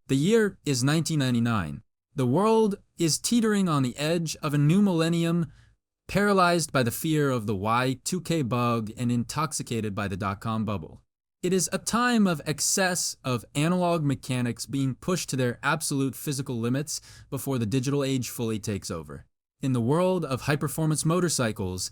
The year is 1999. The world is teetering on the edge of a new millennium, paralyzed by the fear of the Y2K bug and intoxicated by the dot-com bubble. It is a time of excess of analog mechanics being pushed to their absolute physical limits before the digital age fully takes over. In the world of high-performance motorcycles,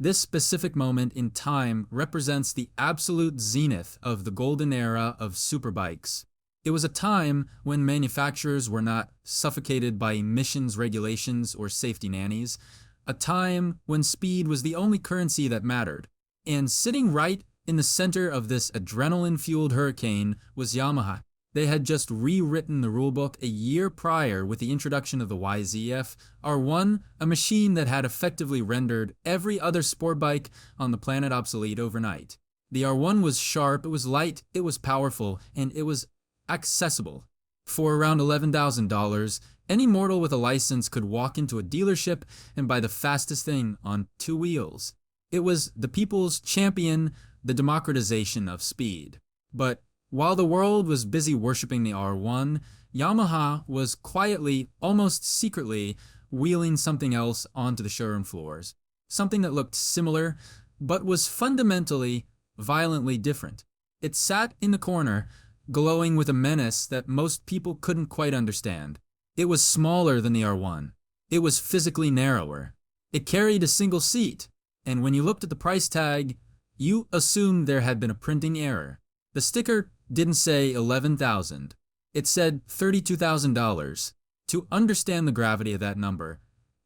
this specific moment in time represents the absolute zenith of the golden era of superbikes. It was a time when manufacturers were not suffocated by emissions regulations or safety nannies, a time when speed was the only currency that mattered. And sitting right in the center of this adrenaline-fueled hurricane was Yamaha. They had just rewritten the rulebook a year prior with the introduction of the YZF R1, a machine that had effectively rendered every other sport bike on the planet obsolete overnight. The R1 was sharp, it was light, it was powerful, and it was accessible. For around $11,000, any mortal with a license could walk into a dealership and buy the fastest thing on two wheels. It was the people's champion, the democratization of speed. But while the world was busy worshipping the R1, Yamaha was quietly, almost secretly, wheeling something else onto the showroom floors. Something that looked similar, but was fundamentally, violently different. It sat in the corner, glowing with a menace that most people couldn't quite understand. It was smaller than the R1. It was physically narrower. It carried a single seat, and when you looked at the price tag, you assumed there had been a printing error. The sticker didn't say $11,000. It said $32,000. To understand the gravity of that number,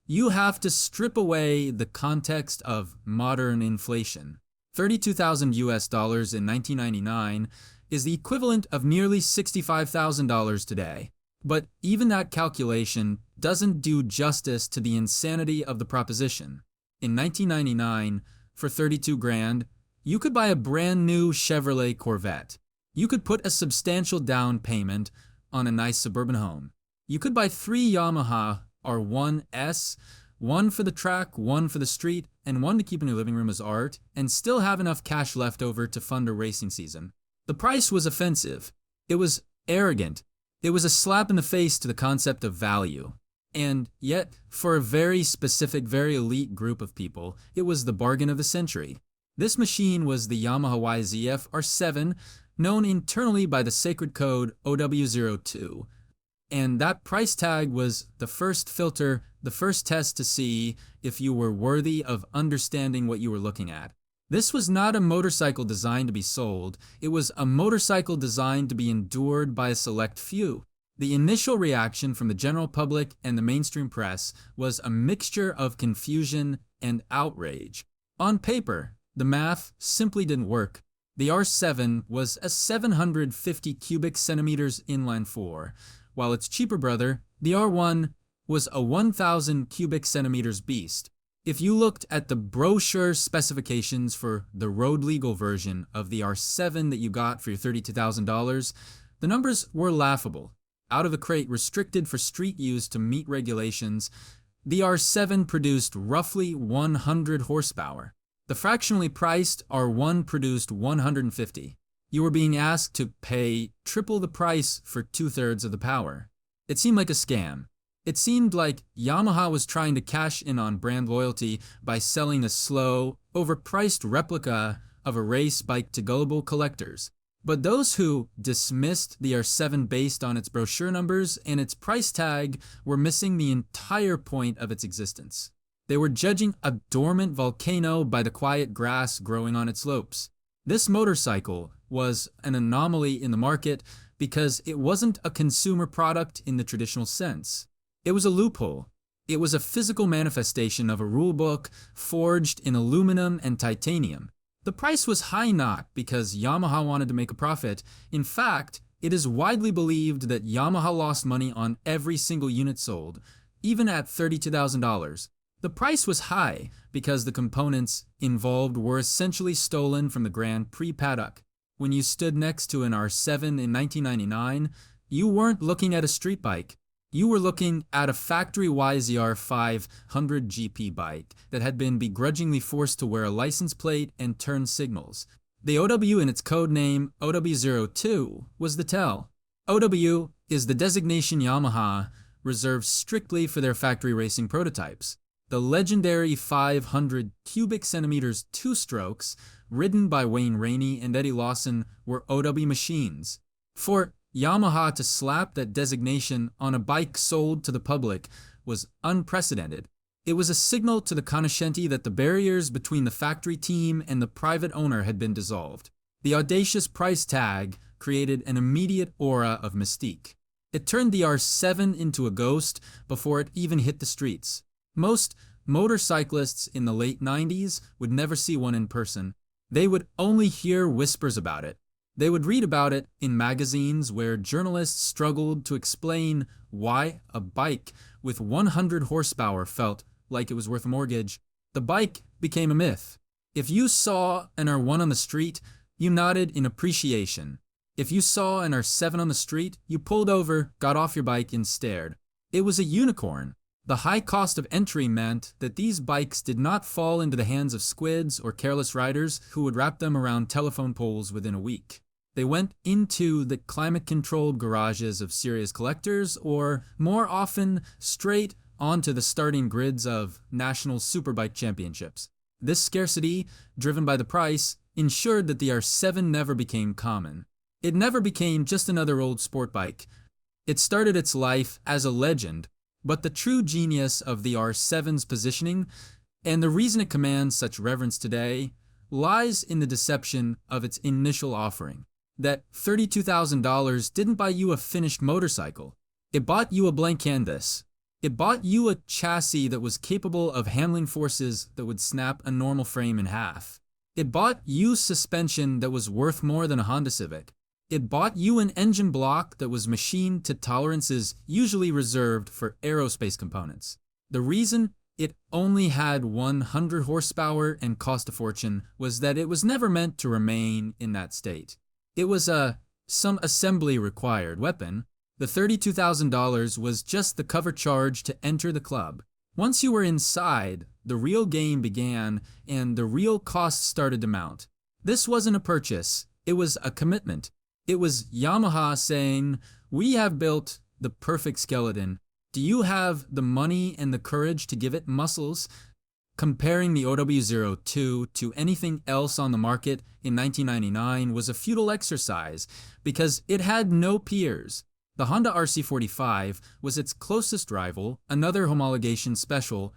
you have to strip away the context of modern inflation. 32,000 US dollars in 1999 is the equivalent of nearly $65,000 today. But even that calculation doesn't do justice to the insanity of the proposition. In 1999, for 32 grand, you could buy a brand new Chevrolet Corvette. You could put a substantial down payment on a nice suburban home. You could buy 3 Yamaha R1S, one for the track, one for the street, and one to keep in your living room as art, and still have enough cash left over to fund a racing season. The price was offensive. It was arrogant. It was a slap in the face to the concept of value. And yet, for a very specific, very elite group of people, it was the bargain of the century. This machine was the Yamaha YZF R7, known internally by the sacred code OW02. And that price tag was the first filter, the first test to see if you were worthy of understanding what you were looking at. This was not a motorcycle designed to be sold. It was a motorcycle designed to be endured by a select few. The initial reaction from the general public and the mainstream press was a mixture of confusion and outrage. On paper, the math simply didn't work. The R7 was a 750 cubic centimeters inline 4, while its cheaper brother, the R1, was a 1,000 cubic centimeters beast. If you looked at the brochure specifications for the road legal version of the R7 that you got for your $32,000, the numbers were laughable. Out of the crate, restricted for street use to meet regulations, the R7 produced roughly 100 horsepower. The fractionally priced R1 produced 150. You were being asked to pay triple the price for 2/3 of the power. It seemed like a scam. It seemed like Yamaha was trying to cash in on brand loyalty by selling a slow, overpriced replica of a race bike to gullible collectors. But those who dismissed the R7 based on its brochure numbers and its price tag were missing the entire point of its existence. They were judging a dormant volcano by the quiet grass growing on its slopes. This motorcycle was an anomaly in the market because it wasn't a consumer product in the traditional sense. It was a loophole. It was a physical manifestation of a rulebook forged in aluminum and titanium. The price was high not because Yamaha wanted to make a profit. In fact, it is widely believed that Yamaha lost money on every single unit sold, even at $32,000. The price was high because the components involved were essentially stolen from the Grand Prix paddock. When you stood next to an R7 in 1999, you weren't looking at a street bike. You were looking at a factory YZR 500 GP bike that had been begrudgingly forced to wear a license plate and turn signals. The OW in its code name OW02 was the tell. OW is the designation Yamaha reserved strictly for their factory racing prototypes. The legendary 500 cubic centimeters two-strokes, ridden by Wayne Rainey and Eddie Lawson, were OW machines. For Yamaha to slap that designation on a bike sold to the public was unprecedented. It was a signal to the conoscenti that the barriers between the factory team and the private owner had been dissolved. The audacious price tag created an immediate aura of mystique. It turned the R7 into a ghost before it even hit the streets. Most motorcyclists in the late 90s would never see one in person. They would only hear whispers about it. They would read about it in magazines where journalists struggled to explain why a bike with 100 horsepower felt like it was worth a mortgage. The bike became a myth. If you saw an R1 on the street, you nodded in appreciation. If you saw an R7 on the street, you pulled over, got off your bike, and stared. It was a unicorn. The high cost of entry meant that these bikes did not fall into the hands of squids or careless riders who would wrap them around telephone poles within a week. They went into the climate-controlled garages of serious collectors, or more often, straight onto the starting grids of national superbike championships. This scarcity, driven by the price, ensured that the R7 never became common. It never became just another old sport bike. It started its life as a legend, but the true genius of the R7's positioning, and the reason it commands such reverence today, lies in the deception of its initial offering. That $32,000 didn't buy you a finished motorcycle. It bought you a blank canvas. It bought you a chassis that was capable of handling forces that would snap a normal frame in half. It bought you suspension that was worth more than a Honda Civic. It bought you an engine block that was machined to tolerances usually reserved for aerospace components. The reason it only had 100 horsepower and cost a fortune was that it was never meant to remain in that state. It was some assembly required weapon. The $32,000 was just the cover charge to enter the club. Once you were inside, the real game began and the real costs started to mount. This wasn't a purchase, it was a commitment. It was Yamaha saying, "We have built the perfect skeleton. Do you have the money and the courage to give it muscles?" Comparing the OW02 to anything else on the market in 1999 was a futile exercise because it had no peers. The Honda RC45 was its closest rival, another homologation special,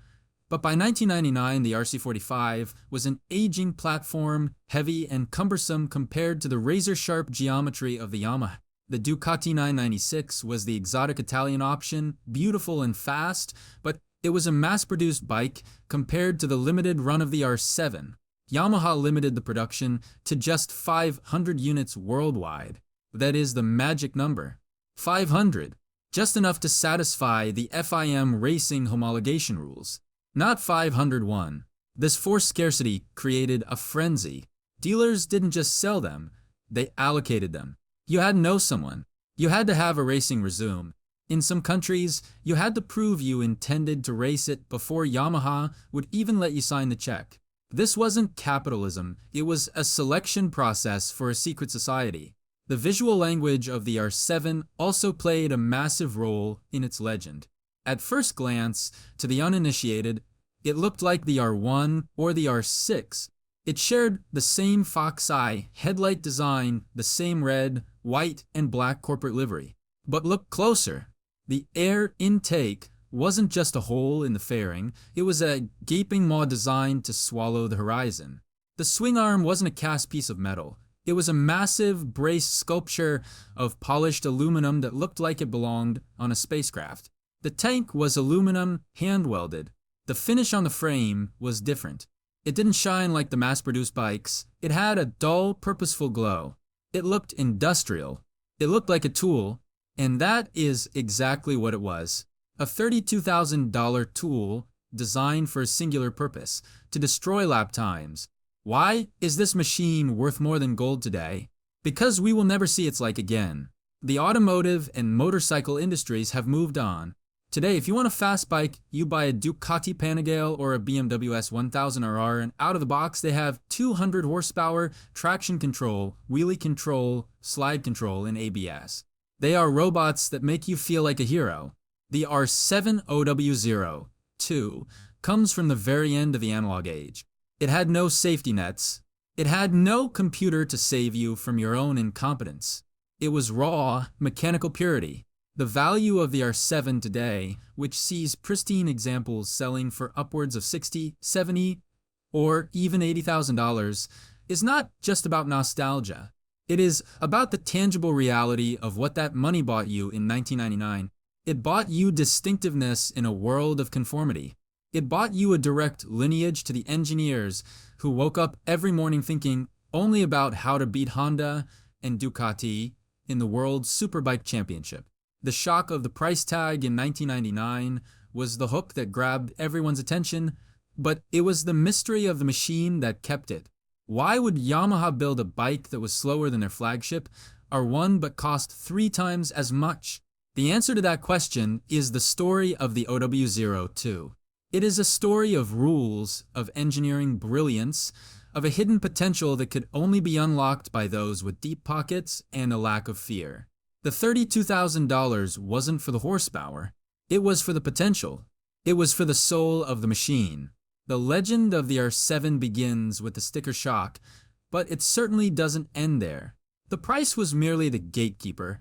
but by 1999 the RC45 was an aging platform, heavy and cumbersome compared to the razor-sharp geometry of the Yamaha. The Ducati 996 was the exotic Italian option, beautiful and fast, but it was a mass-produced bike compared to the limited run of the R7. Yamaha limited the production to just 500 units worldwide. That is the magic number. 500. Just enough to satisfy the FIM racing homologation rules. Not 501. This forced scarcity created a frenzy. Dealers didn't just sell them, they allocated them. You had to know someone. You had to have a racing resume. In some countries, you had to prove you intended to race it before Yamaha would even let you sign the check. This wasn't capitalism, it was a selection process for a secret society. The visual language of the R7 also played a massive role in its legend. At first glance, to the uninitiated, it looked like the R1 or the R6. It shared the same fox eye headlight design, the same red, white, and black corporate livery. But look closer. The air intake wasn't just a hole in the fairing, it was a gaping maw designed to swallow the horizon. The swing arm wasn't a cast piece of metal. It was a massive braced sculpture of polished aluminum that looked like it belonged on a spacecraft. The tank was aluminum hand-welded. The finish on the frame was different. It didn't shine like the mass-produced bikes. It had a dull, purposeful glow. It looked industrial. It looked like a tool, and that is exactly what it was. A $32,000 tool designed for a singular purpose, to destroy lap times. Why is this machine worth more than gold today? Because we will never see its like again. The automotive and motorcycle industries have moved on. Today, if you want a fast bike, you buy a Ducati Panigale or a BMW S1000RR, and out of the box they have 200 horsepower, traction control, wheelie control, slide control, and ABS. They are robots that make you feel like a hero. The R7 OW02 comes from the very end of the analog age. It had no safety nets. It had no computer to save you from your own incompetence. It was raw, mechanical purity. The value of the R7 today, which sees pristine examples selling for upwards of $60, $70, or even $80,000, is not just about nostalgia. It is about the tangible reality of what that money bought you in 1999. It bought you distinctiveness in a world of conformity. It bought you a direct lineage to the engineers who woke up every morning thinking only about how to beat Honda and Ducati in the World Superbike Championship. The shock of the price tag in 1999 was the hook that grabbed everyone's attention, but it was the mystery of the machine that kept it. Why would Yamaha build a bike that was slower than their flagship, R1 but cost 3 times as much? The answer to that question is the story of the OW02. It is a story of rules, of engineering brilliance, of a hidden potential that could only be unlocked by those with deep pockets and a lack of fear. The $32,000 wasn't for the horsepower. It was for the potential. It was for the soul of the machine. The legend of the R7 begins with the sticker shock, but it certainly doesn't end there. The price was merely the gatekeeper,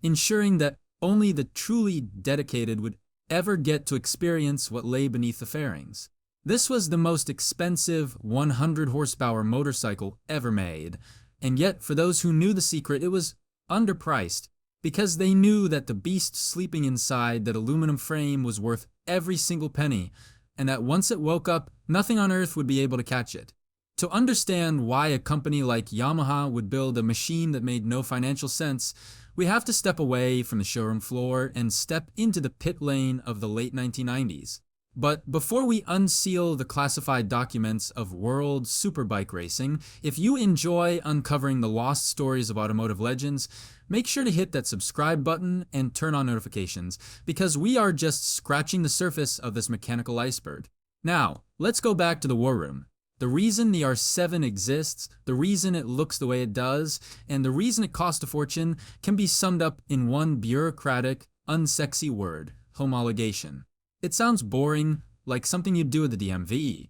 ensuring that only the truly dedicated would ever get to experience what lay beneath the fairings. This was the most expensive 100 horsepower motorcycle ever made, and yet for those who knew the secret, it was underpriced, because they knew that the beast sleeping inside that aluminum frame was worth every single penny, and that once it woke up, nothing on earth would be able to catch it. To understand why a company like Yamaha would build a machine that made no financial sense, we have to step away from the showroom floor and step into the pit lane of the late 1990s. But before we unseal the classified documents of world superbike racing, if you enjoy uncovering the lost stories of automotive legends, make sure to hit that subscribe button and turn on notifications, because we are just scratching the surface of this mechanical iceberg. Now, let's go back to the war room. The reason the R7 exists, the reason it looks the way it does, and the reason it cost a fortune can be summed up in one bureaucratic, unsexy word: homologation. It sounds boring, like something you'd do at the DMV.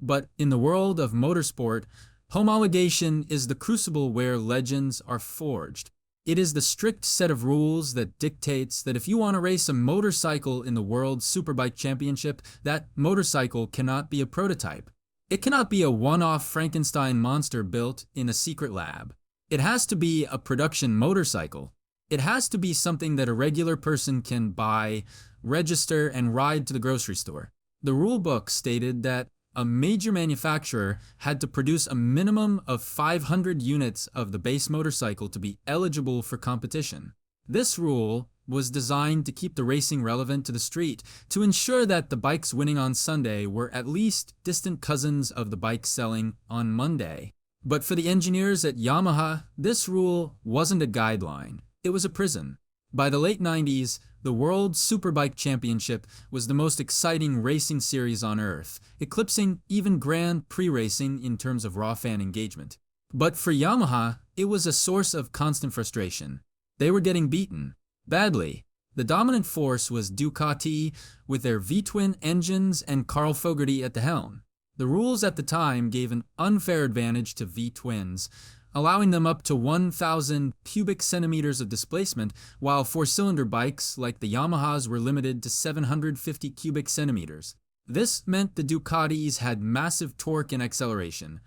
But in the world of motorsport, homologation is the crucible where legends are forged. It is the strict set of rules that dictates that if you want to race a motorcycle in the World Superbike Championship, that motorcycle cannot be a prototype. It cannot be a one-off Frankenstein monster built in a secret lab. It has to be a production motorcycle. It has to be something that a regular person can buy, register, and ride to the grocery store. The rulebook stated that a major manufacturer had to produce a minimum of 500 units of the base motorcycle to be eligible for competition. This rule was designed to keep the racing relevant to the street, to ensure that the bikes winning on Sunday were at least distant cousins of the bikes selling on Monday. But for the engineers at Yamaha, this rule wasn't a guideline. It was a prison. By the late 90s, the World Superbike Championship was the most exciting racing series on Earth, eclipsing even Grand Prix racing in terms of raw fan engagement. But for Yamaha, it was a source of constant frustration. They were getting beaten. Badly. The dominant force was Ducati with their V-twin engines and Carl Fogarty at the helm. The rules at the time gave an unfair advantage to V-twins, allowing them up to 1,000 cubic centimeters of displacement, while four-cylinder bikes like the Yamahas were limited to 750 cubic centimeters. This meant the Ducatis had massive torque and acceleration,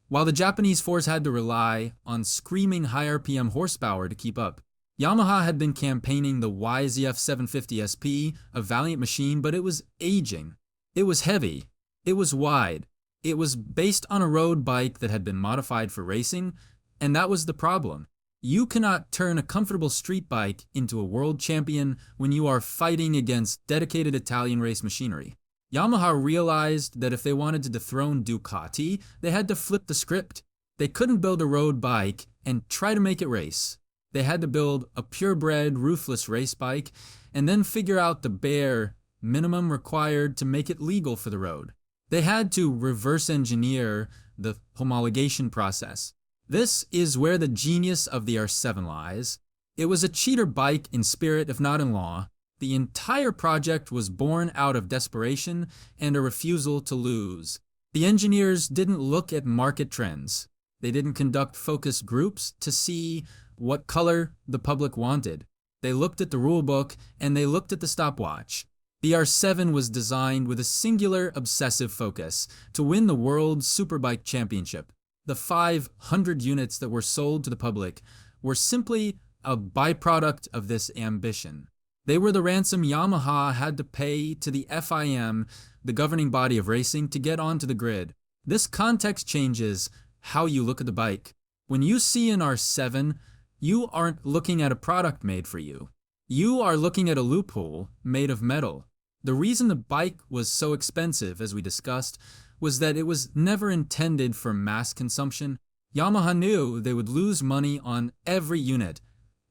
while the Japanese fours had to rely on screaming high RPM horsepower to keep up. Yamaha had been campaigning the YZF 750 SP, a valiant machine, but it was aging. It was heavy. It was wide. It was based on a road bike that had been modified for racing, and that was the problem. You cannot turn a comfortable street bike into a world champion when you are fighting against dedicated Italian race machinery. Yamaha realized that if they wanted to dethrone Ducati, they had to flip the script. They couldn't build a road bike and try to make it race. They had to build a purebred, ruthless race bike and then figure out the bare minimum required to make it legal for the road. They had to reverse engineer the homologation process. This is where the genius of the R7 lies. It was a cheater bike in spirit, if not in law. The entire project was born out of desperation and a refusal to lose. The engineers didn't look at market trends. They didn't conduct focus groups to see what color the public wanted. They looked at the rulebook and they looked at the stopwatch. The R7 was designed with a singular obsessive focus to win the World Superbike Championship. The 500 units that were sold to the public were simply a byproduct of this ambition. They were the ransom Yamaha had to pay to the FIM, the governing body of racing, to get onto the grid. This context changes how you look at the bike. When you see an R7, you aren't looking at a product made for you. You are looking at a loophole made of metal. The reason the bike was so expensive, as we discussed, was that it was never intended for mass consumption. Yamaha knew they would lose money on every unit,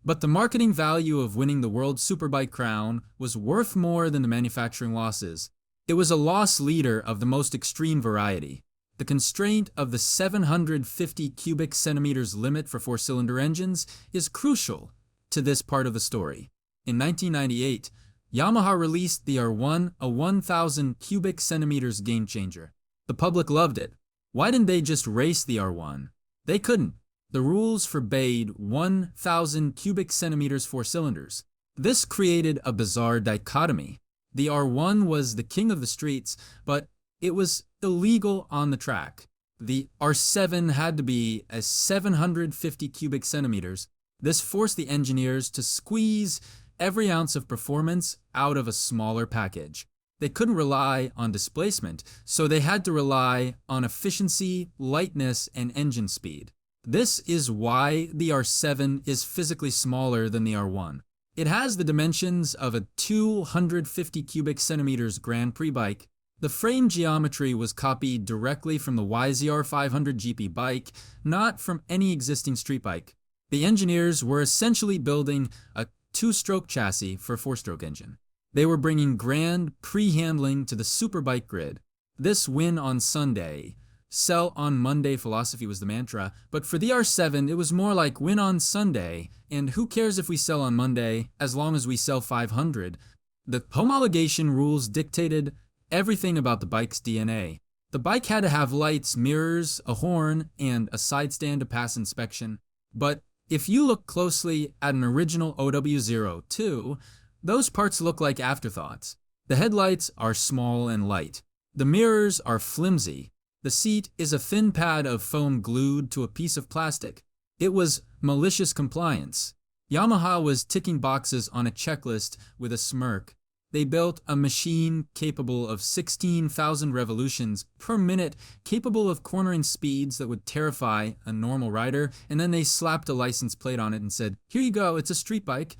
but the marketing value of winning the World Superbike crown was worth more than the manufacturing losses. It was a loss leader of the most extreme variety. The constraint of the 750 cubic centimeters limit for four-cylinder engines is crucial to this part of the story. In 1998, Yamaha released the R1, a 1,000 cubic centimeters game changer. The public loved it. Why didn't they just race the R1? They couldn't. The rules forbade 1,000 cubic centimeters four cylinders. This created a bizarre dichotomy. The R1 was the king of the streets, but it was illegal on the track. The R7 had to be a 750 cubic centimeters. This forced the engineers to squeeze every ounce of performance out of a smaller package. They couldn't rely on displacement, so they had to rely on efficiency, lightness, and engine speed. This is why the R7 is physically smaller than the R1. It has the dimensions of a 250 cubic centimeters Grand Prix bike. The frame geometry was copied directly from the YZR 500 GP bike, not from any existing street bike. The engineers were essentially building a two-stroke chassis for a four-stroke engine. They were bringing Grand Prix handling to the superbike grid. This win on Sunday, sell on Monday philosophy was the mantra, but for the R7 it was more like win on Sunday, and who cares if we sell on Monday as long as we sell 500. The homologation rules dictated everything about the bike's DNA. The bike had to have lights, mirrors, a horn, and a side stand to pass inspection. But if you look closely at an original OW02, those parts look like afterthoughts. The headlights are small and light. The mirrors are flimsy. The seat is a thin pad of foam glued to a piece of plastic. It was malicious compliance. Yamaha was ticking boxes on a checklist with a smirk. They built a machine capable of 16,000 revolutions per minute, capable of cornering speeds that would terrify a normal rider, and then they slapped a license plate on it and said, "Here you go, it's a street bike."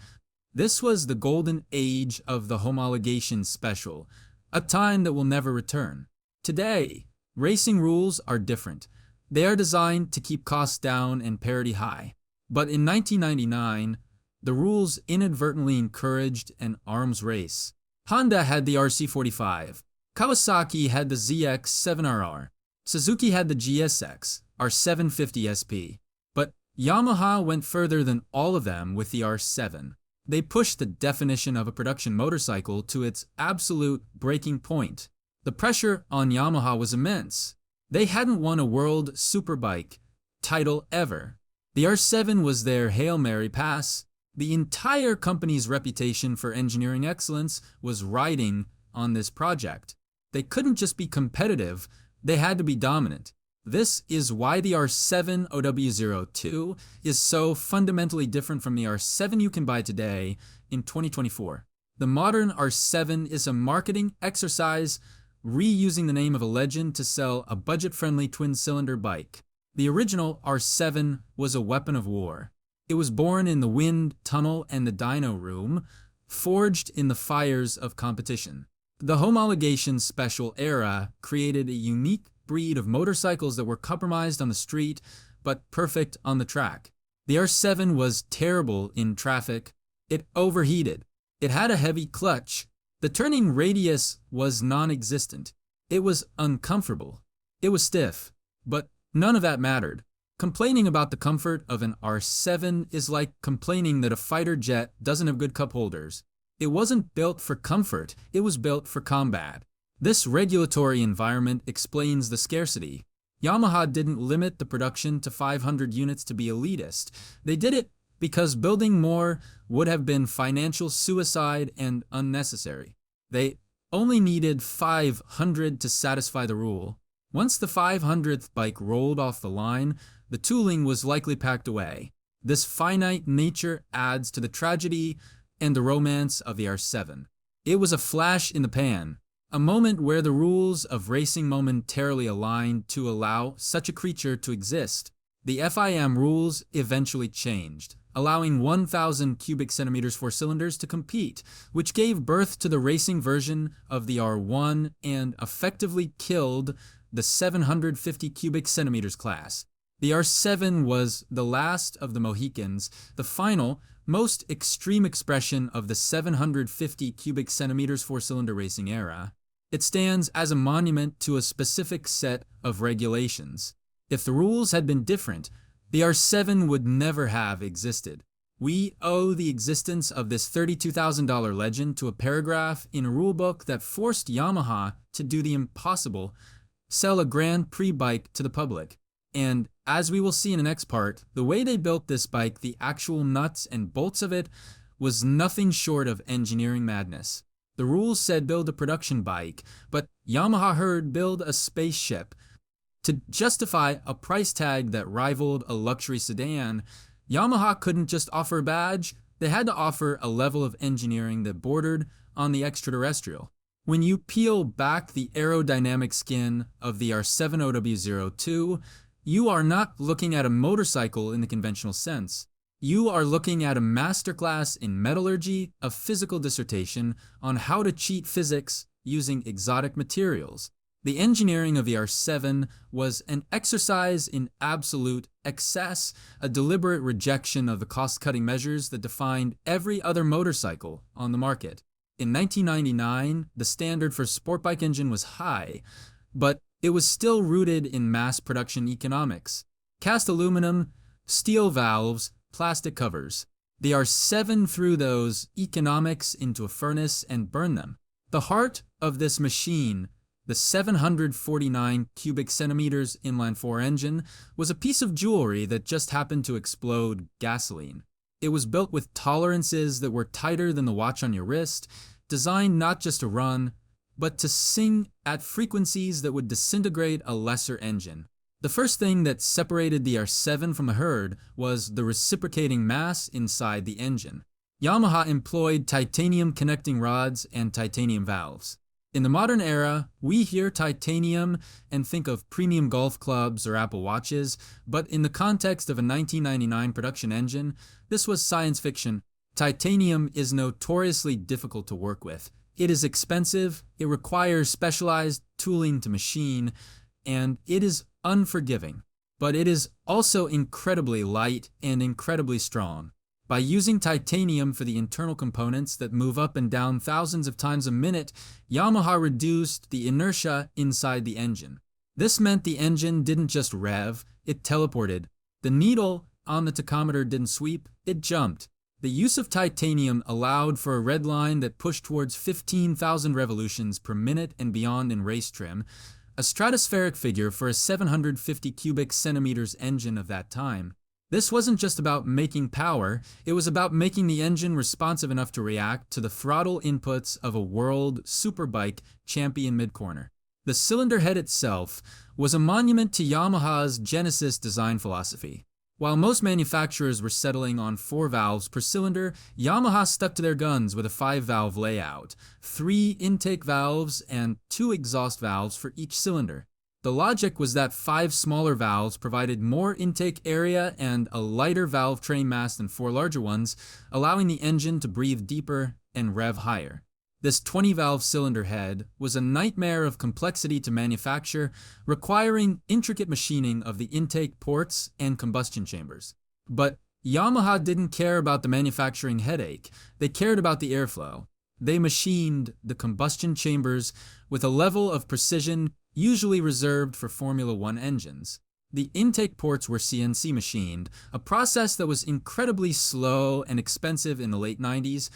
This was the golden age of the homologation special, a time that will never return. Today, racing rules are different. They are designed to keep costs down and parity high. But in 1999, the rules inadvertently encouraged an arms race. Honda had the RC45, Kawasaki had the ZX7RR, Suzuki had the GSX, R750 SP. But Yamaha went further than all of them with the R7. They pushed the definition of a production motorcycle to its absolute breaking point. The pressure on Yamaha was immense. They hadn't won a World Superbike title ever. The R7 was their Hail Mary pass. The entire company's reputation for engineering excellence was riding on this project. They couldn't just be competitive, they had to be dominant. This is why the R7 OW02 is so fundamentally different from the R7 you can buy today in 2024. The modern R7 is a marketing exercise reusing the name of a legend to sell a budget-friendly twin-cylinder bike. The original R7 was a weapon of war. It was born in the wind tunnel and the dyno room, forged in the fires of competition. The homologation special era created a unique breed of motorcycles that were compromised on the street, but perfect on the track. The R7 was terrible in traffic. It overheated. It had a heavy clutch. The turning radius was non-existent. It was uncomfortable. It was stiff, but none of that mattered. Complaining about the comfort of an R7 is like complaining that a fighter jet doesn't have good cup holders. It wasn't built for comfort, it was built for combat. This regulatory environment explains the scarcity. Yamaha didn't limit the production to 500 units to be elitist. They did it because building more would have been financial suicide and unnecessary. They only needed 500 to satisfy the rule. Once the 500th bike rolled off the line, the tooling was likely packed away. This finite nature adds to the tragedy and the romance of the R7. It was a flash in the pan, a moment where the rules of racing momentarily aligned to allow such a creature to exist. The FIM rules eventually changed, allowing 1,000 cubic centimeters for cylinders to compete, which gave birth to the racing version of the R1 and effectively killed the 750 cubic centimeters class. The R7 was the last of the Mohicans, the final, most extreme expression of the 750 cubic centimeters four-cylinder racing era. It stands as a monument to a specific set of regulations. If the rules had been different, the R7 would never have existed. We owe the existence of this $32,000 legend to a paragraph in a rulebook that forced Yamaha to do the impossible, sell a Grand Prix bike to the public. And as we will see in the next part, the way they built this bike, the actual nuts and bolts of it, was nothing short of engineering madness. The rules said build a production bike, but Yamaha heard build a spaceship. To justify a price tag that rivaled a luxury sedan, Yamaha couldn't just offer a badge, they had to offer a level of engineering that bordered on the extraterrestrial. When you peel back the aerodynamic skin of the R7 OW02, you are not looking at a motorcycle in the conventional sense. You are looking at a masterclass in metallurgy, a physical dissertation on how to cheat physics using exotic materials. The engineering of the R7 was an exercise in absolute excess, a deliberate rejection of the cost-cutting measures that defined every other motorcycle on the market. In 1999, the standard for sport bike engine was high, but it was still rooted in mass production economics. Cast aluminum, steel valves, plastic covers. The R7 threw those economics into a furnace and burned them. The heart of this machine, the 749 cubic centimeters inline-4 engine, was a piece of jewelry that just happened to explode gasoline. It was built with tolerances that were tighter than the watch on your wrist, designed not just to run, but to sing at frequencies that would disintegrate a lesser engine. The first thing that separated the R7 from the herd was the reciprocating mass inside the engine. Yamaha employed titanium connecting rods and titanium valves. In the modern era, we hear titanium and think of premium golf clubs or Apple Watches, but in the context of a 1999 production engine, this was science fiction. Titanium is notoriously difficult to work with. It is expensive, it requires specialized tooling to machine, and it is unforgiving. But it is also incredibly light and incredibly strong. By using titanium for the internal components that move up and down thousands of times a minute, Yamaha reduced the inertia inside the engine. This meant the engine didn't just rev, it teleported. The needle on the tachometer didn't sweep, it jumped. The use of titanium allowed for a red line that pushed towards 15,000 revolutions per minute and beyond in race trim, a stratospheric figure for a 750 cubic centimeters engine of that time. This wasn't just about making power, it was about making the engine responsive enough to react to the throttle inputs of a world superbike champion mid-corner. The cylinder head itself was a monument to Yamaha's Genesis design philosophy. While most manufacturers were settling on 4 valves per cylinder, Yamaha stuck to their guns with a 5-valve layout, 3 intake valves and 2 exhaust valves for each cylinder. The logic was that 5 smaller valves provided more intake area and a lighter valve train mass than 4 larger ones, allowing the engine to breathe deeper and rev higher. This 20-valve cylinder head was a nightmare of complexity to manufacture, requiring intricate machining of the intake ports and combustion chambers. But Yamaha didn't care about the manufacturing headache, they cared about the airflow. They machined the combustion chambers with a level of precision usually reserved for Formula One engines. The intake ports were CNC machined, a process that was incredibly slow and expensive in the late 90s,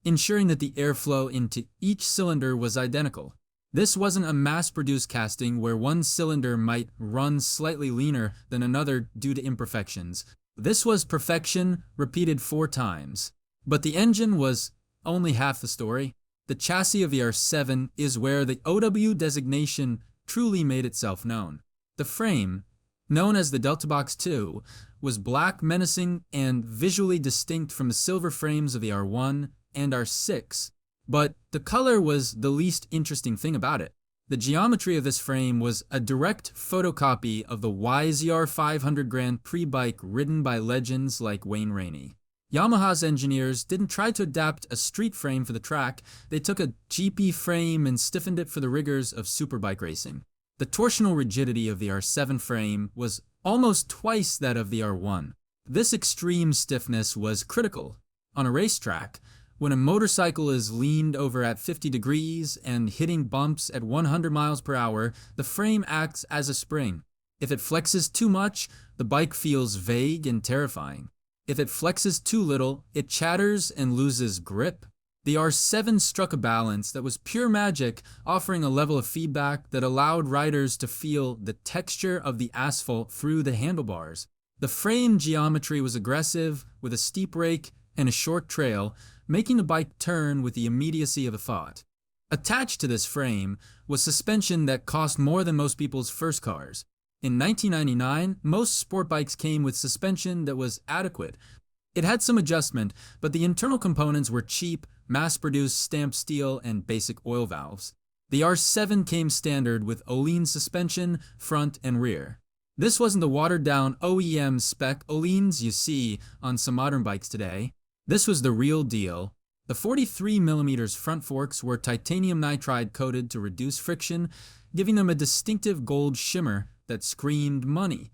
ensuring that the airflow into each cylinder was identical. This wasn't a mass-produced casting where one cylinder might run slightly leaner than another due to imperfections. This was perfection repeated 4 times. But the engine was only half the story. The chassis of the R7 is where the OW designation truly made itself known. The frame, known as the OW02, was black, menacing, and visually distinct from the silver frames of the R1 and R6. But the color was the least interesting thing about it. The geometry of this frame was a direct photocopy of the YZR 500 Grand Prix bike ridden by legends like Wayne Rainey. Yamaha's engineers didn't try to adapt a street frame for the track, they took a GP frame and stiffened it for the rigors of superbike racing. The torsional rigidity of the R7 frame was almost twice that of the R1. This extreme stiffness was critical. On a racetrack, when a motorcycle is leaned over at 50 degrees and hitting bumps at 100 miles per hour, the frame acts as a spring. If it flexes too much, the bike feels vague and terrifying. If it flexes too little, it chatters and loses grip. The R7 struck a balance that was pure magic, offering a level of feedback that allowed riders to feel the texture of the asphalt through the handlebars. The frame geometry was aggressive, with a steep rake and a short trail, making the bike turn with the immediacy of a thought. Attached to this frame was suspension that cost more than most people's first cars. In 1999, most sport bikes came with suspension that was adequate. It had some adjustment, but the internal components were cheap, mass-produced stamped steel and basic oil valves. The R7 came standard with Öhlins suspension, front and rear. This wasn't the watered-down OEM spec Öhlins you see on some modern bikes today. This was the real deal. The 43mm front forks were titanium nitride coated to reduce friction, giving them a distinctive gold shimmer that screamed money.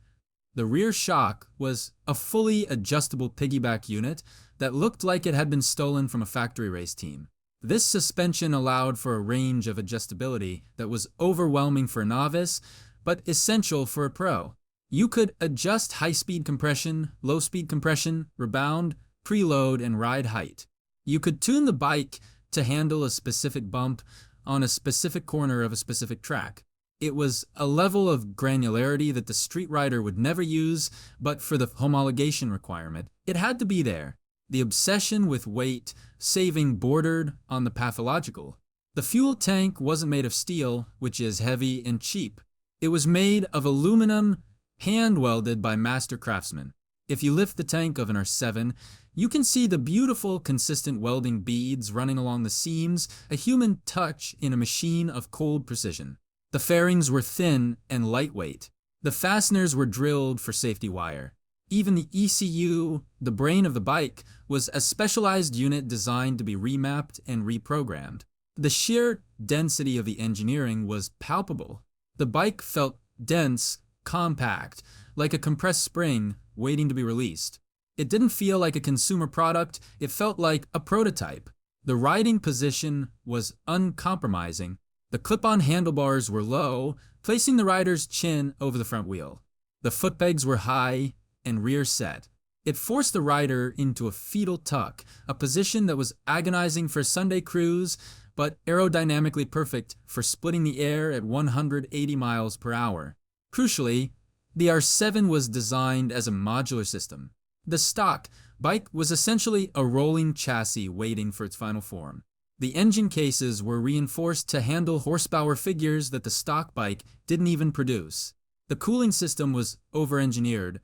The rear shock was a fully adjustable piggyback unit that looked like it had been stolen from a factory race team. This suspension allowed for a range of adjustability that was overwhelming for a novice, but essential for a pro. You could adjust high-speed compression, low-speed compression, rebound, preload, and ride height. You could tune the bike to handle a specific bump on a specific corner of a specific track. It was a level of granularity that the street rider would never use, but for the homologation requirement, it had to be there. The obsession with weight saving bordered on the pathological. The fuel tank wasn't made of steel, which is heavy and cheap. It was made of aluminum, hand-welded by master craftsmen. If you lift the tank of an R7, you can see the beautiful, consistent welding beads running along the seams, a human touch in a machine of cold precision. The fairings were thin and lightweight. The fasteners were drilled for safety wire. Even the ECU, the brain of the bike, was a specialized unit designed to be remapped and reprogrammed. The sheer density of the engineering was palpable. The bike felt dense, compact, like a compressed spring waiting to be released. It didn't feel like a consumer product, it felt like a prototype. The riding position was uncompromising. The clip-on handlebars were low, placing the rider's chin over the front wheel. The foot pegs were high and rear set. It forced the rider into a fetal tuck, a position that was agonizing for a Sunday cruise, but aerodynamically perfect for splitting the air at 180 miles per hour. Crucially, the R7 was designed as a modular system. The stock bike was essentially a rolling chassis waiting for its final form. The engine cases were reinforced to handle horsepower figures that the stock bike didn't even produce. The cooling system was over-engineered,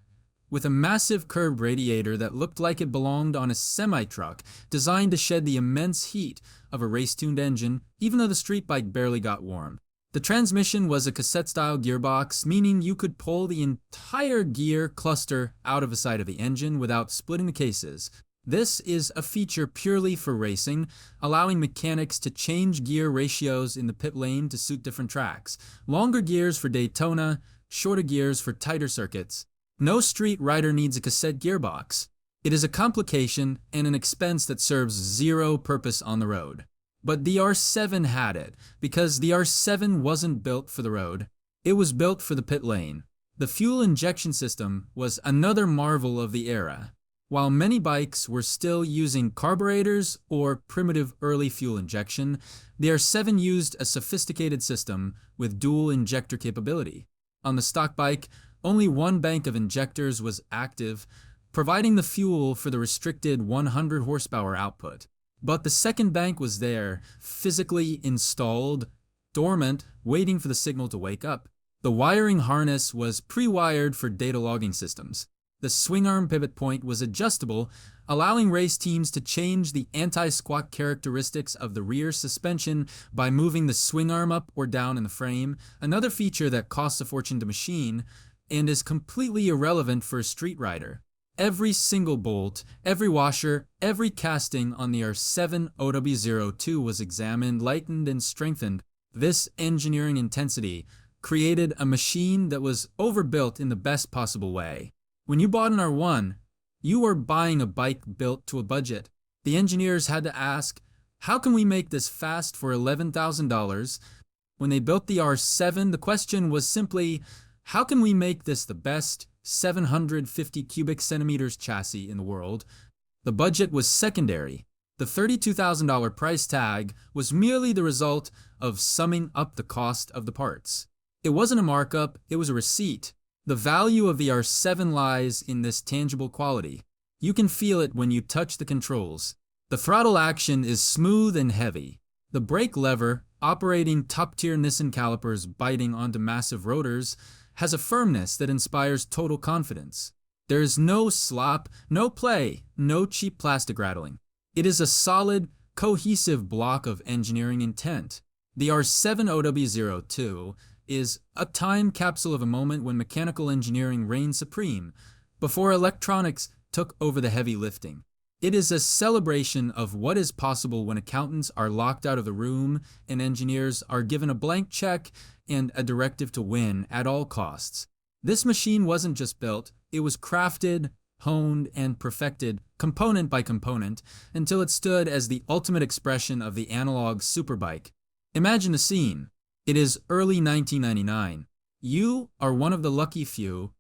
with a massive curved radiator that looked like it belonged on a semi-truck, designed to shed the immense heat of a race-tuned engine, even though the street bike barely got warm. The transmission was a cassette-style gearbox, meaning you could pull the entire gear cluster out of the side of the engine without splitting the cases. This is a feature purely for racing, allowing mechanics to change gear ratios in the pit lane to suit different tracks. Longer gears for Daytona, shorter gears for tighter circuits. No street rider needs a cassette gearbox. It is a complication and an expense that serves zero purpose on the road. But the R7 had it, because the R7 wasn't built for the road. It was built for the pit lane. The fuel injection system was another marvel of the era. While many bikes were still using carburetors or primitive early fuel injection, the R7 used a sophisticated system with dual injector capability. On the stock bike, only one bank of injectors was active, providing the fuel for the restricted 100 horsepower output. But the second bank was there, physically installed, dormant, waiting for the signal to wake up. The wiring harness was pre-wired for data logging systems. The swing arm pivot point was adjustable, allowing race teams to change the anti-squat characteristics of the rear suspension by moving the swing arm up or down in the frame, another feature that costs a fortune to machine and is completely irrelevant for a street rider. Every single bolt, every washer, every casting on the R7 OW02 was examined, lightened, and strengthened. This engineering intensity created a machine that was overbuilt in the best possible way. When you bought an R1, you were buying a bike built to a budget. The engineers had to ask, how can we make this fast for $11,000? When they built the R7, the question was simply, how can we make this the best 750 cubic centimeters chassis in the world? The budget was secondary. The $32,000 price tag was merely the result of summing up the cost of the parts. It wasn't a markup, it was a receipt. The value of the R7 lies in this tangible quality. You can feel it when you touch the controls. The throttle action is smooth and heavy. The brake lever, operating top-tier Nissan calipers biting onto massive rotors, has a firmness that inspires total confidence. There is no slop, no play, no cheap plastic rattling. It is a solid, cohesive block of engineering intent. The R7 OW02 is a time capsule of a moment when mechanical engineering reigned supreme, before electronics took over the heavy lifting. It is a celebration of what is possible when accountants are locked out of the room and engineers are given a blank check and a directive to win at all costs. This machine wasn't just built, it was crafted, honed, and perfected component by component until it stood as the ultimate expression of the analog superbike. Imagine the scene. It is early 1999. You are one of the lucky few,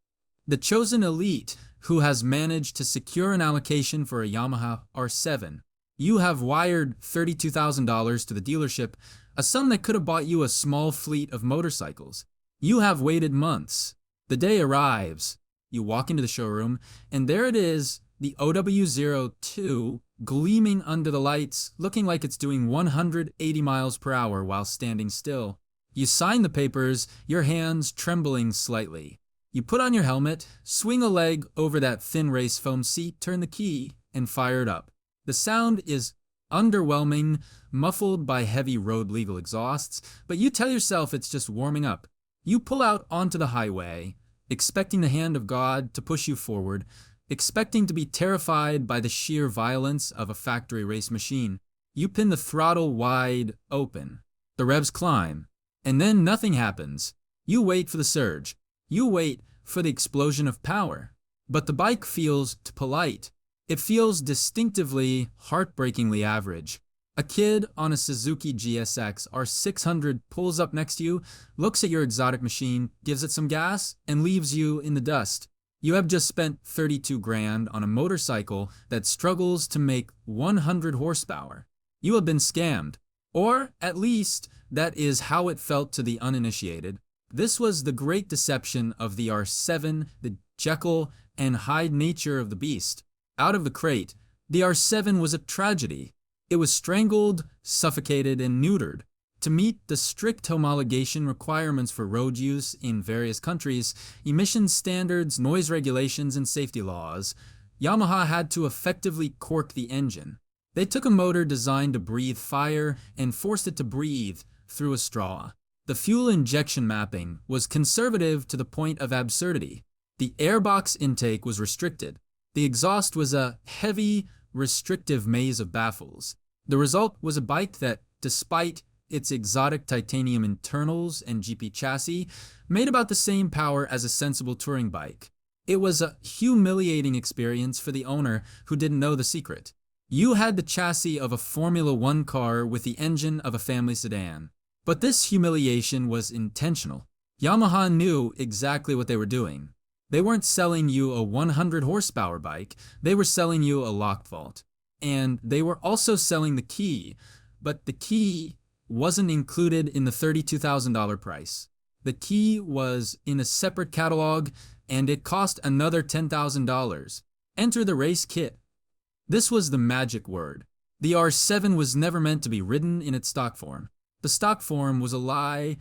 the chosen elite who has managed to secure an allocation for a Yamaha R7. You have wired $32,000 to the dealership, a sum that could have bought you a small fleet of motorcycles. You have waited months. The day arrives. You walk into the showroom, and there it is, the OW02, gleaming under the lights, looking like it's doing 180 miles per hour while standing still. You sign the papers, your hands trembling slightly. You put on your helmet, swing a leg over that thin race foam seat, turn the key, and fire it up. The sound is underwhelming, muffled by heavy road legal exhausts, but you tell yourself it's just warming up. You pull out onto the highway, expecting the hand of God to push you forward, expecting to be terrified by the sheer violence of a factory race machine. You pin the throttle wide open. The revs climb. And then nothing happens. You wait for the surge. You wait for the explosion of power. But the bike feels polite. It feels distinctively, heartbreakingly average. A kid on a Suzuki GSX R600 pulls up next to you, looks at your exotic machine, gives it some gas, and leaves you in the dust. You have just spent 32 grand on a motorcycle that struggles to make 100 horsepower. You have been scammed. Or, at least, that is how it felt to the uninitiated. This was the great deception of the R7, the Jekyll and Hyde nature of the beast. Out of the crate, the R7 was a tragedy. It was strangled, suffocated, and neutered. To meet the strict homologation requirements for road use in various countries, emissions standards, noise regulations, and safety laws, Yamaha had to effectively cork the engine. They took a motor designed to breathe fire and forced it to breathe through a straw. The fuel injection mapping was conservative to the point of absurdity. The airbox intake was restricted. The exhaust was a heavy, restrictive maze of baffles. The result was a bike that, despite its exotic titanium internals and GP chassis, made about the same power as a sensible touring bike. It was a humiliating experience for the owner who didn't know the secret. You had the chassis of a Formula One car with the engine of a family sedan. But this humiliation was intentional. Yamaha knew exactly what they were doing. They weren't selling you a 100 horsepower bike, they were selling you a lock vault. And they were also selling the key, but the key wasn't included in the $32,000 price. The key was in a separate catalog, and it cost another $10,000. Enter the race kit. This was the magic word. The R7 was never meant to be ridden in its stock form. The stock form was a lie,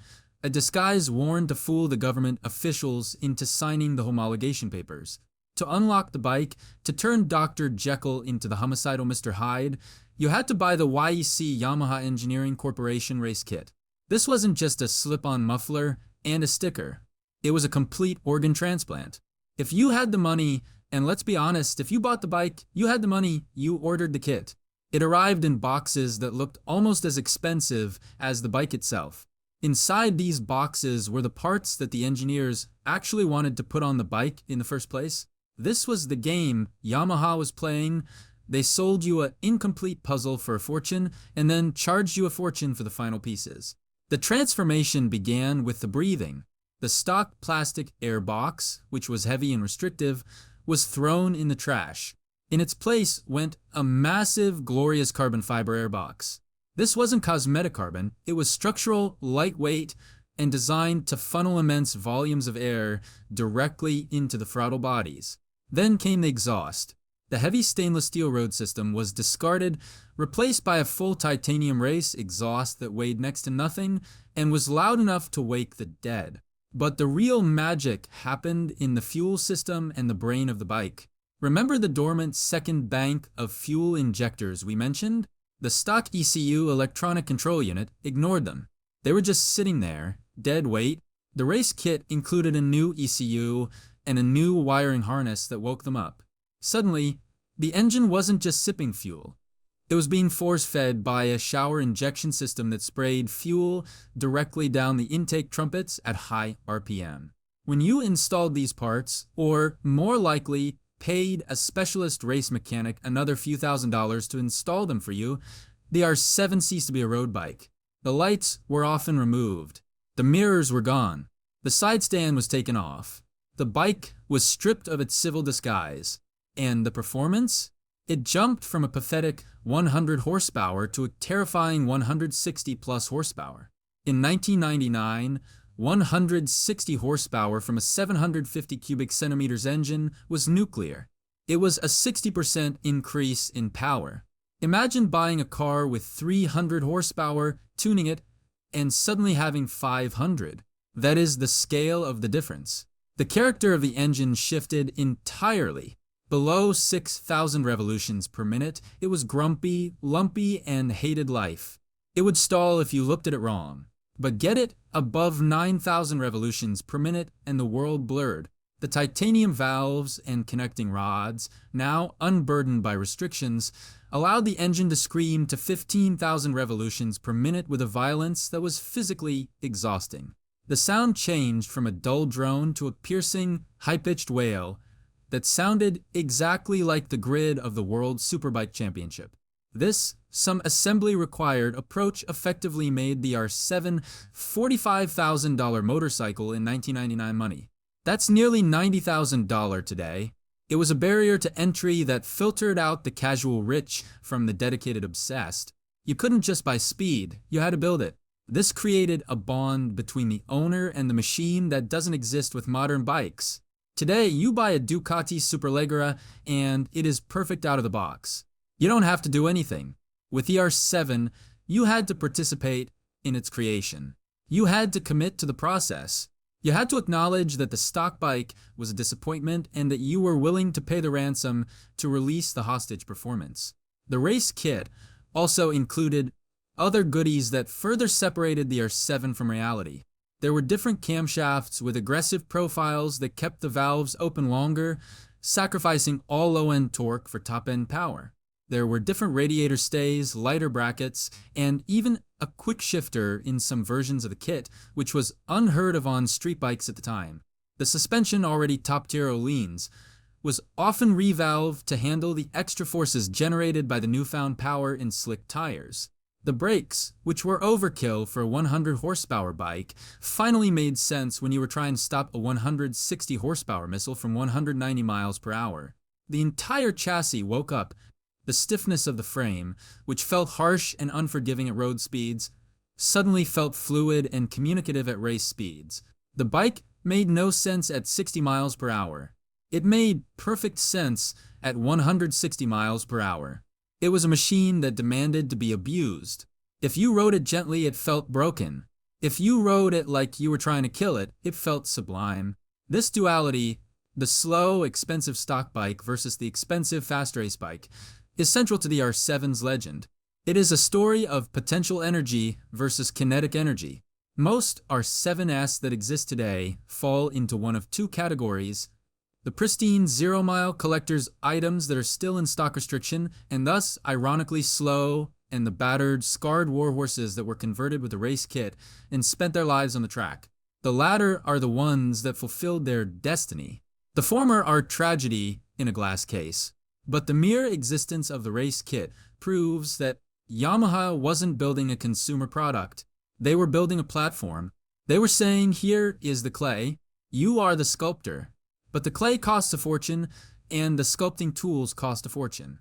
a disguise worn to fool the government officials into signing the homologation papers. To unlock the bike, to turn Dr. Jekyll into the homicidal Mr. Hyde, you had to buy the YEC Yamaha Engineering Corporation race kit. This wasn't just a slip-on muffler and a sticker. It was a complete organ transplant. If you had the money, and let's be honest, if you bought the bike, you had the money, you ordered the kit. It arrived in boxes that looked almost as expensive as the bike itself. Inside these boxes were the parts that the engineers actually wanted to put on the bike in the first place. This was the game Yamaha was playing. They sold you an incomplete puzzle for a fortune and then charged you a fortune for the final pieces. The transformation began with the breathing. The stock plastic air box, which was heavy and restrictive, was thrown in the trash. In its place went a massive, glorious carbon fiber air box. This wasn't cosmetic carbon, it was structural, lightweight, and designed to funnel immense volumes of air directly into the throttle bodies. Then came the exhaust. The heavy stainless steel road system was discarded, replaced by a full titanium race exhaust that weighed next to nothing and was loud enough to wake the dead. But the real magic happened in the fuel system and the brain of the bike. Remember the dormant second bank of fuel injectors we mentioned? The stock ECU electronic control unit ignored them. They were just sitting there, dead weight. The race kit included a new ECU and a new wiring harness that woke them up. Suddenly, the engine wasn't just sipping fuel. It was being force-fed by a shower injection system that sprayed fuel directly down the intake trumpets at high RPM. When you installed these parts, or more likely, paid a specialist race mechanic another few $1,000s to install them for you, the R7 ceased to be a road bike. The lights were often removed. The mirrors were gone. The side stand was taken off. The bike was stripped of its civil disguise. And the performance? It jumped from a pathetic 100 horsepower to a terrifying 160 plus horsepower. In 1999, 160 horsepower from a 750 cubic centimeters engine was nuclear. It was a 60% increase in power. Imagine buying a car with 300 horsepower, tuning it, and suddenly having 500. That is the scale of the difference. The character of the engine shifted entirely. Below 6,000 revolutions per minute, it was grumpy, lumpy, and hated life. It would stall if you looked at it wrong. But get it above 9,000 revolutions per minute and the world blurred. The titanium valves and connecting rods, now unburdened by restrictions, allowed the engine to scream to 15,000 revolutions per minute with a violence that was physically exhausting. The sound changed from a dull drone to a piercing, high-pitched wail that sounded exactly like the grid of the World Superbike Championship. This, some assembly required approach effectively made the R7 $45,000 motorcycle in 1999 money. That's nearly $90,000 today. It was a barrier to entry that filtered out the casual rich from the dedicated obsessed. You couldn't just buy speed, you had to build it. This created a bond between the owner and the machine that doesn't exist with modern bikes. Today, you buy a Ducati Superleggera and it is perfect out of the box. You don't have to do anything. With the R7, you had to participate in its creation. You had to commit to the process. You had to acknowledge that the stock bike was a disappointment and that you were willing to pay the ransom to release the hostage performance. The race kit also included other goodies that further separated the R7 from reality. There were different camshafts with aggressive profiles that kept the valves open longer, sacrificing all low-end torque for top-end power. There were different radiator stays, lighter brackets, and even a quick shifter in some versions of the kit, which was unheard of on street bikes at the time. The suspension, already top-tier Öhlins, was often revalved to handle the extra forces generated by the newfound power in slick tires. The brakes, which were overkill for a 100 horsepower bike, finally made sense when you were trying to stop a 160 horsepower missile from 190 miles per hour. The entire chassis woke up. The stiffness of the frame, which felt harsh and unforgiving at road speeds, suddenly felt fluid and communicative at race speeds. The bike made no sense at 60 miles per hour. It made perfect sense at 160 miles per hour. It was a machine that demanded to be abused. If you rode it gently, it felt broken. If you rode it like you were trying to kill it, it felt sublime. This duality, the slow, expensive stock bike versus the expensive fast race bike, is central to the R7's legend. It is a story of potential energy versus kinetic energy. Most R7s that exist today fall into one of two categories: the pristine zero-mile collector's items that are still in stock restriction and thus ironically slow, and the battered, scarred warhorses that were converted with a race kit and spent their lives on the track. The latter are the ones that fulfilled their destiny. The former are tragedy in a glass case, but the mere existence of the race kit proves that Yamaha wasn't building a consumer product. They were building a platform. They were saying, here is the clay, you are the sculptor. But the clay costs a fortune, and the sculpting tools cost a fortune.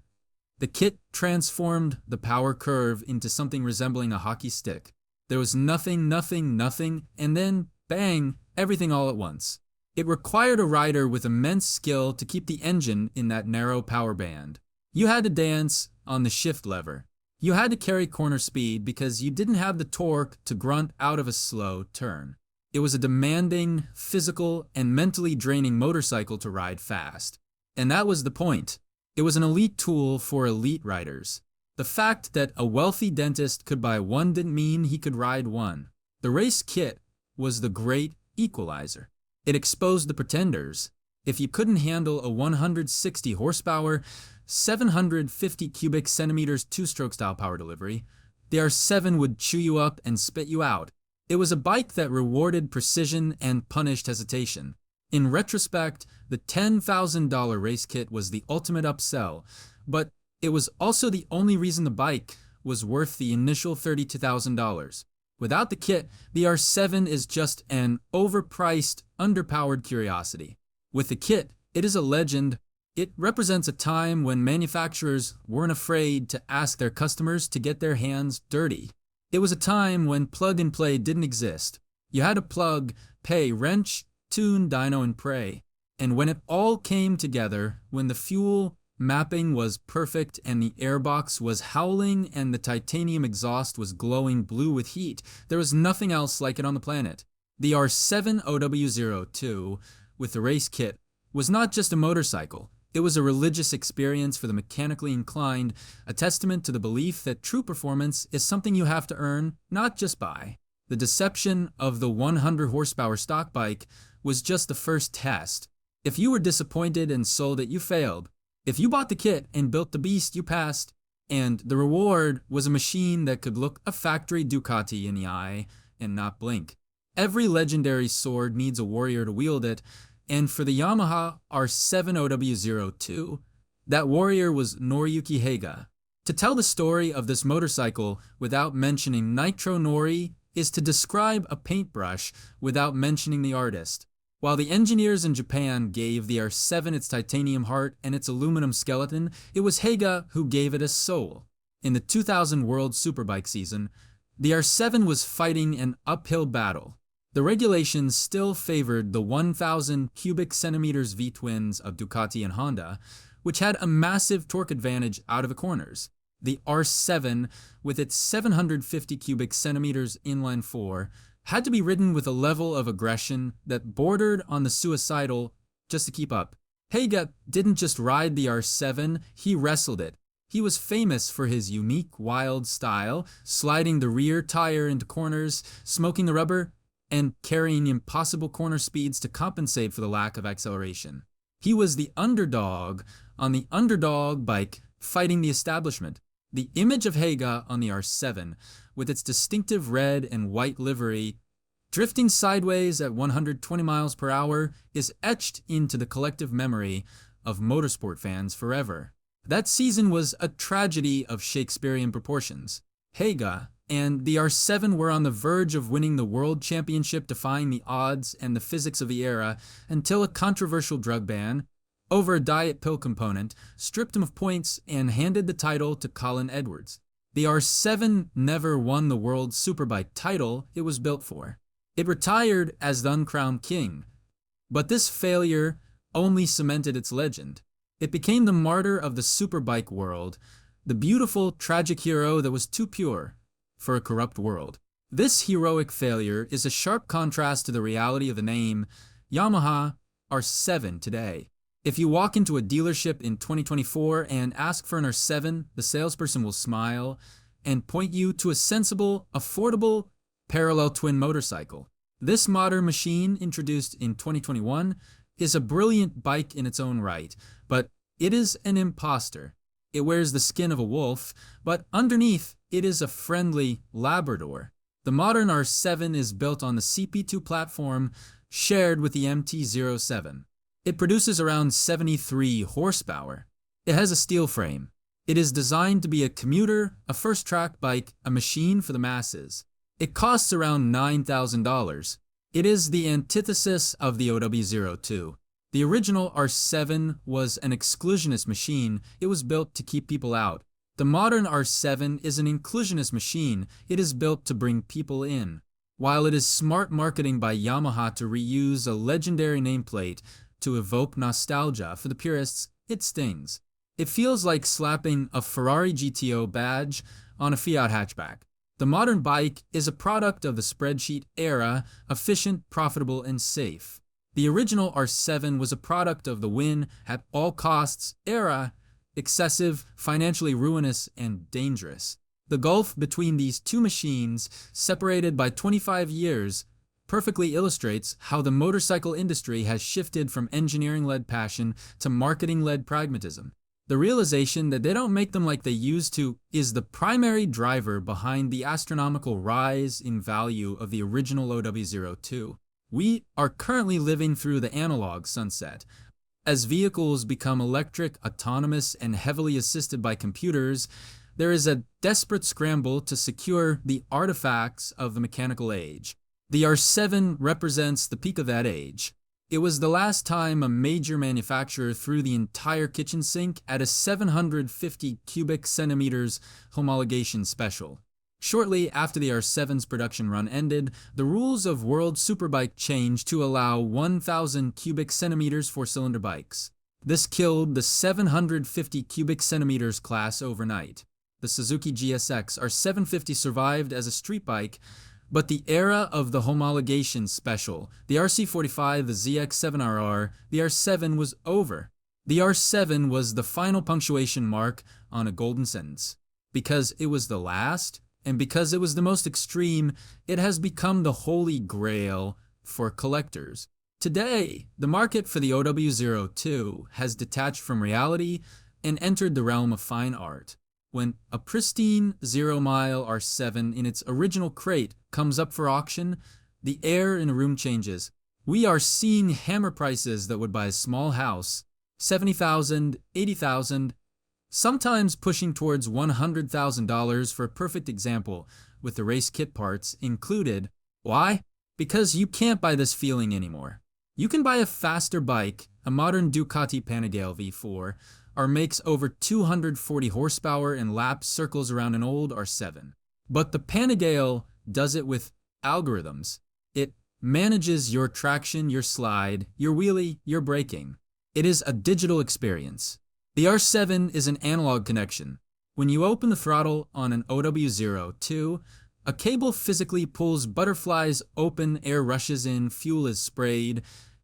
The kit transformed the power curve into something resembling a hockey stick. There was nothing, and then, bang, everything all at once. It required a rider with immense skill to keep the engine in that narrow power band. You had to dance on the shift lever. You had to carry corner speed because you didn't have the torque to grunt out of a slow turn. It was a demanding, physical, and mentally draining motorcycle to ride fast. And that was the point. It was an elite tool for elite riders. The fact that a wealthy dentist could buy one didn't mean he could ride one. The race kit was the great equalizer. It exposed the pretenders. If you couldn't handle a 160 horsepower, 750 cubic centimeters two-stroke style power delivery, the R7 would chew you up and spit you out. It was a bike that rewarded precision and punished hesitation. In retrospect, the $10,000 race kit was the ultimate upsell, but it was also the only reason the bike was worth the initial $32,000. Without the kit, the R7 is just an overpriced, underpowered curiosity. With the kit, it is a legend. It represents a time when manufacturers weren't afraid to ask their customers to get their hands dirty. It was a time when plug and play didn't exist. You had to plug, pay, wrench, tune, dyno, and pray. And when it all came together, when the fuel mapping was perfect and the airbox was howling and the titanium exhaust was glowing blue with heat, there was nothing else like it on the planet. The R7 OW02 with the race kit was not just a motorcycle. It was a religious experience for the mechanically inclined, a testament to the belief that true performance is something you have to earn, not just buy. The deception of the 100 horsepower stock bike was just the first test. If you were disappointed and sold it, you failed. If you bought the kit and built the beast, you passed. And the reward was a machine that could look a factory Ducati in the eye and not blink. Every legendary sword needs a warrior to wield it, and for the Yamaha R7 OW02, that warrior was Noriyuki Haga. To tell the story of this motorcycle without mentioning Nitro Nori is to describe a paintbrush without mentioning the artist. While the engineers in Japan gave the R7 its titanium heart and its aluminum skeleton, it was Haga who gave it a soul. In the 2000 World Superbike season, the R7 was fighting an uphill battle. The regulations still favored the 1,000 cubic centimeters V-twins of Ducati and Honda, which had a massive torque advantage out of the corners. The R7, with its 750 cubic centimeters inline 4, had to be ridden with a level of aggression that bordered on the suicidal just to keep up. Haga didn't just ride the R7, he wrestled it. He was famous for his unique, wild style, sliding the rear tire into corners, smoking the rubber, and carrying impossible corner speeds to compensate for the lack of acceleration. He was the underdog on the underdog bike fighting the establishment. The image of Haga on the R7, with its distinctive red and white livery, drifting sideways at 120 miles per hour, is etched into the collective memory of motorsport fans forever. That season was a tragedy of Shakespearean proportions. Haga and the R7 were on the verge of winning the world championship, defying the odds and the physics of the era, until a controversial drug ban over a diet pill component stripped him of points and handed the title to Colin Edwards. The R7 never won the world superbike title it was built for. It retired as the uncrowned king, but this failure only cemented its legend. It became the martyr of the superbike world, the beautiful, tragic hero that was too pure for a corrupt world. This heroic failure is a sharp contrast to the reality of the name Yamaha R7 today. If you walk into a dealership in 2024 and ask for an R7, the salesperson will smile and point you to a sensible, affordable, parallel twin motorcycle. This modern machine, introduced in 2021, is a brilliant bike in its own right, but it is an imposter. It wears the skin of a wolf, but underneath it is a friendly Labrador. The modern R7 is built on the CP2 platform shared with the MT-07. It produces around 73 horsepower. It has a steel frame. It is designed to be a commuter, a first-track bike, a machine for the masses. It costs around $9,000. It is the antithesis of the OW02. The original R7 was an exclusionist machine. It was built to keep people out. The modern R7 is an inclusionist machine. It is built to bring people in. While it is smart marketing by Yamaha to reuse a legendary nameplate to evoke nostalgia for the purists, it stings. It feels like slapping a Ferrari GTO badge on a Fiat hatchback. The modern bike is a product of the spreadsheet era, efficient, profitable, and safe. The original R7 was a product of the win at all costs era, excessive, financially ruinous, and dangerous. The gulf between these two machines, separated by 25 years, perfectly illustrates how the motorcycle industry has shifted from engineering-led passion to marketing-led pragmatism. The realization that they don't make them like they used to is the primary driver behind the astronomical rise in value of the original OW02. We are currently living through the analog sunset. As vehicles become electric, autonomous, and heavily assisted by computers, there is a desperate scramble to secure the artifacts of the mechanical age. The R7 represents the peak of that age. It was the last time a major manufacturer threw the entire kitchen sink at a 750 cubic centimeters homologation special. Shortly after the R7's production run ended, the rules of World Superbike changed to allow 1,000 cubic centimeters four-cylinder bikes. This killed the 750 cubic centimeters class overnight. The Suzuki GSX R750 survived as a street bike, but the era of the homologation special, the RC45, the ZX7RR, the R7 was over. The R7 was the final punctuation mark on a golden sentence. Because it was the last, and because it was the most extreme, it has become the holy grail for collectors. Today, the market for the OW02 has detached from reality and entered the realm of fine art. When a pristine 0-mile R7 in its original crate comes up for auction, the air in a room changes. We are seeing hammer prices that would buy a small house, $70,000, $80,000, sometimes pushing towards $100,000 for a perfect example, with the race kit parts included. Why? Because you can't buy this feeling anymore. You can buy a faster bike, a modern Ducati Panigale V4, or makes over 240 horsepower and laps circles around an old R7. But the Panigale does it with algorithms. It manages your traction, your slide, your wheelie, your braking. It is a digital experience. The R7 is an analog connection. When you open the throttle on an OW02, a cable physically pulls butterflies open, air rushes in, fuel is sprayed,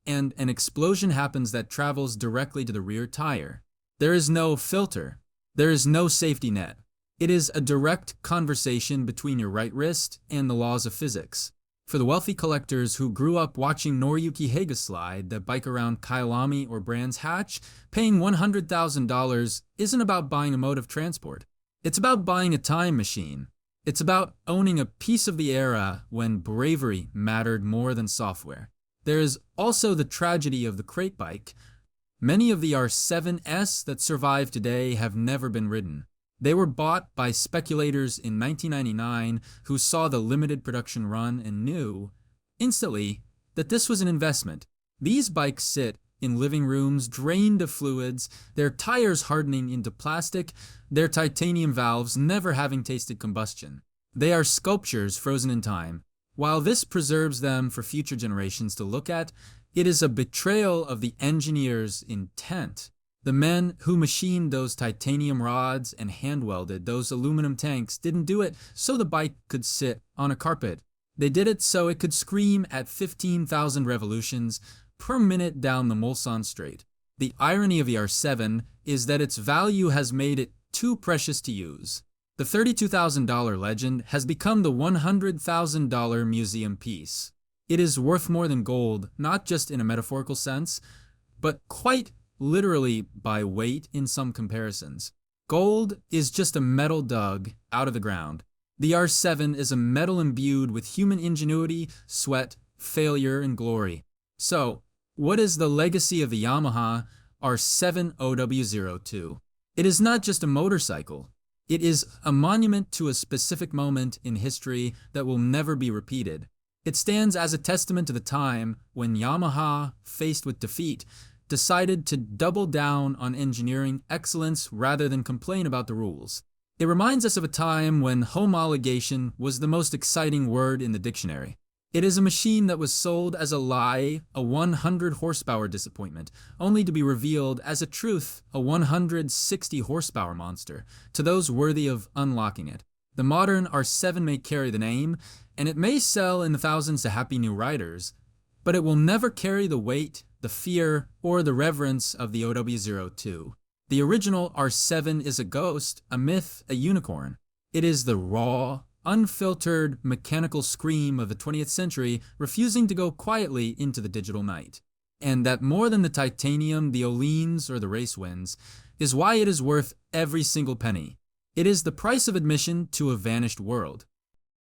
and an explosion happens that travels directly to the rear tire. There is no filter. There is no safety net. It is a direct conversation between your right wrist and the laws of physics. For the wealthy collectors who grew up watching Noriyuki Haga slide that bike around Kyalami or Brands Hatch, paying $100,000 isn't about buying a mode of transport. It's about buying a time machine. It's about owning a piece of the era when bravery mattered more than software. There is also the tragedy of the crate bike. Many of the R7S that survive today have never been ridden. They were bought by speculators in 1999 who saw the limited production run and knew, instantly, that this was an investment. These bikes sit in living rooms drained of fluids, their tires hardening into plastic, their titanium valves never having tasted combustion. They are sculptures frozen in time. While this preserves them for future generations to look at, it is a betrayal of the engineer's intent. The men who machined those titanium rods and hand-welded those aluminum tanks didn't do it so the bike could sit on a carpet. They did it so it could scream at 15,000 revolutions per minute down the Mulsanne Strait. The irony of the R7 is that its value has made it too precious to use. The $32,000 legend has become the $100,000 museum piece. It is worth more than gold, not just in a metaphorical sense, but quite literally by weight in some comparisons. Gold is just a metal dug out of the ground. The R7 is a metal imbued with human ingenuity, sweat, failure, and glory. So, what is the legacy of the Yamaha R7 OW02? It is not just a motorcycle. It is a monument to a specific moment in history that will never be repeated. It stands as a testament to the time when Yamaha, faced with defeat, decided to double down on engineering excellence rather than complain about the rules. It reminds us of a time when homologation was the most exciting word in the dictionary. It is a machine that was sold as a lie, a 100 horsepower disappointment, only to be revealed as a truth, a 160 horsepower monster, to those worthy of unlocking it. The modern R7 may carry the name, and it may sell in the thousands to happy new riders, but it will never carry the weight, the fear, or the reverence of the OW02. The original R7 is a ghost, a myth, a unicorn. It is the raw, unfiltered, mechanical scream of the 20th century refusing to go quietly into the digital night. And that more than the titanium, the Oleans, or the race wins, is why it is worth every single penny. It is the price of admission to a vanished world.